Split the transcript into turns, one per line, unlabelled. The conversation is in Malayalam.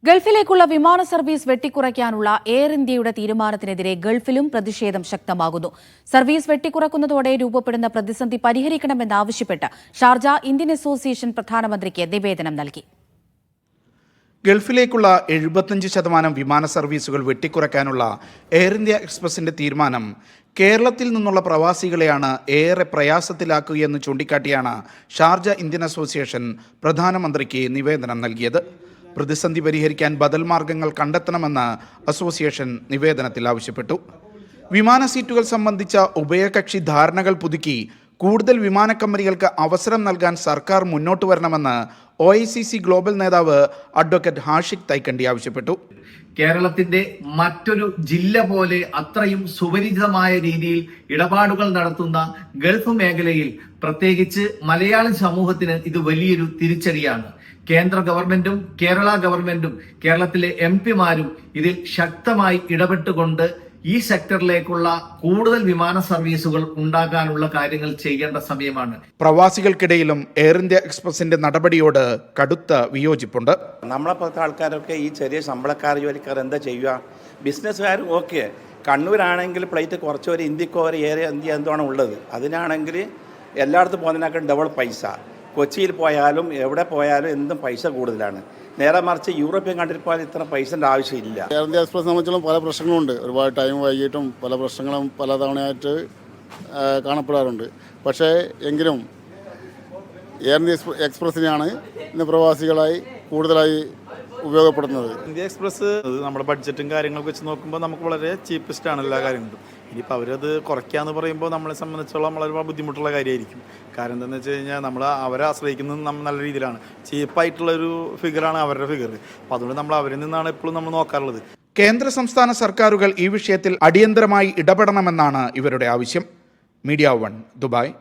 ഗൾഫിലേക്കുള്ള വിമാന സർവീസ് വെട്ടിക്കുറയ്ക്കാനുള്ള എയർ ഇന്ത്യയുടെ തീരുമാനത്തിനെതിരെ ഗൾഫിലും പ്രതിഷേധം ശക്തമാകുന്നു. സർവീസ് വെട്ടിക്കുറക്കുന്നതോടെ രൂപപ്പെടുന്ന പ്രതിസന്ധി പരിഹരിക്കണമെന്നാവശ്യപ്പെട്ട് ഷാർജ ഇന്ത്യൻ അസോസിയേഷൻ പ്രധാനമന്ത്രിക്ക് നിവേദനം നൽകി.
ഗൾഫിലേക്കുള്ള 75% വിമാന സർവീസുകൾ വെട്ടിക്കുറയ്ക്കാനുള്ള എയർ ഇന്ത്യ എക്സ്പ്രസിന്റെ തീരുമാനം കേരളത്തിൽ നിന്നുള്ള പ്രവാസികളെയാണ് ഏറെ പ്രയാസത്തിലാക്കുകയെന്ന് ചൂണ്ടിക്കാട്ടിയാണ് ഷാർജ ഇന്ത്യൻ അസോസിയേഷൻ പ്രധാനമന്ത്രിക്ക് നിവേദനം നൽകിയത്. പ്രതിസന്ധി പരിഹരിക്കാൻ ബദൽ മാർഗങ്ങൾ കണ്ടെത്തണമെന്ന് അസോസിയേഷൻ നിവേദനത്തിൽ ആവശ്യപ്പെട്ടു. വിമാന സീറ്റുകൾ സംബന്ധിച്ച ഉഭയകക്ഷി ധാരണകൾ പുതുക്കി കൂടുതൽ വിമാന കമ്പനികൾക്ക് അവസരം നൽകാൻ സർക്കാർ മുന്നോട്ട് വരണമെന്ന് OICC ഗ്ലോബൽ നേതാവ് അഡ്വക്കേറ്റ് ഹാഷിഖ് തൈക്കണ്ടി ആവശ്യപ്പെട്ടു.
കേരളത്തിന്റെ മറ്റൊരു ജില്ല പോലെ അത്രയും സുപരിചിതമായ രീതിയിൽ ഇടപാടുകൾ നടത്തുന്ന ഗൾഫ് മേഖലയിൽ പ്രത്യേകിച്ച് മലയാളി സമൂഹത്തിന് ഇത് വലിയൊരു തിരിച്ചടിയാണ്. കേന്ദ്ര ഗവൺമെന്റും കേരള ഗവൺമെന്റും കേരളത്തിലെ MP-മാരും ഇതിൽ ശക്തമായി ഇടപെട്ടുകൊണ്ട് ഈ സെക്ടറിലേക്കുള്ള കൂടുതൽ വിമാന സർവീസുകൾ ഉണ്ടാകാനുള്ള കാര്യങ്ങൾ ചെയ്യേണ്ട സമയമാണ്.
പ്രവാസികൾക്കിടയിലും എയർ ഇന്ത്യ എക്സ്പ്രസിന്റെ നടപടിയോട് കടുത്ത വിയോജിപ്പുണ്ട്.
നമ്മളെപ്പോലത്തെ ആൾക്കാരൊക്കെ ഈ ചെറിയ ശമ്പളക്കാർ ജോലിക്കാർ എന്താ ചെയ്യുക? ബിസിനസ്സുകാർ ഓക്കെ, കണ്ണൂരാണെങ്കിൽ ഫ്ലൈറ്റ് കുറച്ച് ഒരു ഇന്ത്യക്കോ ഒരു ഏറെ ഇന്ത്യ എന്താണ് ഉള്ളത്, അതിനാണെങ്കിൽ എല്ലായിടത്തും പോകുന്നതിനേക്കാൾ ഡബിൾ പൈസ. കൊച്ചിയിൽ പോയാലും എവിടെ പോയാലും എന്തും പൈസ കൂടുതലാണ്. നേരെ മറിച്ച് യൂറോപ്യൻ കൺട്രിയിൽ പോയാൽ ഇത്ര പൈസൻ്റെ ആവശ്യമില്ല.
എയർ ഇന്ത്യ എക്സ്പ്രസ് സംബന്ധിച്ചുള്ള പല പ്രശ്നങ്ങളുണ്ട്. ഒരുപാട് ടൈം വൈകിട്ടും പല പ്രശ്നങ്ങളും പല തവണയായിട്ട് കാണപ്പെടാറുണ്ട്. പക്ഷേ എങ്കിലും എയർ ഇന്ത്യ എക്സ്പ്രസ്സിനെയാണ് ഇന്ന് പ്രവാസികളായി കൂടുതലായി ഉപയോഗപ്പെടുന്നത്.
ഇന്ത്യ എക്സ്പ്രസ് നമ്മുടെ ബഡ്ജറ്റും കാര്യങ്ങളൊക്കെ വെച്ച് നോക്കുമ്പോൾ നമുക്ക് വളരെ ചീപ്പസ്റ്റ് ആണ് എല്ലാ കാര്യങ്ങളും. ഇനിയിപ്പോൾ അവരത് കുറയ്ക്കാന്ന് പറയുമ്പോൾ നമ്മളെ സംബന്ധിച്ചോളം വളരെ ബുദ്ധിമുട്ടുള്ള കാര്യമായിരിക്കും. കാരണം എന്താണെന്ന് വെച്ച് കഴിഞ്ഞാൽ നമ്മൾ അവരെ ആശ്രയിക്കുന്നത് നമ്മൾ നല്ല രീതിയിലാണ്. ചീപ്പായിട്ടുള്ളൊരു ഫിഗറാണ് അവരുടെ ഫിഗർ. അപ്പോൾ അതുകൊണ്ട് നമ്മൾ അവരിൽ നിന്നാണ് എപ്പോഴും നമ്മൾ നോക്കാറുള്ളത്.
കേന്ദ്ര സംസ്ഥാന സർക്കാരുകൾ ഈ വിഷയത്തിൽ അടിയന്തരമായി ഇടപെടണമെന്നാണ് ഇവരുടെ ആവശ്യം. Media 1 Dubai.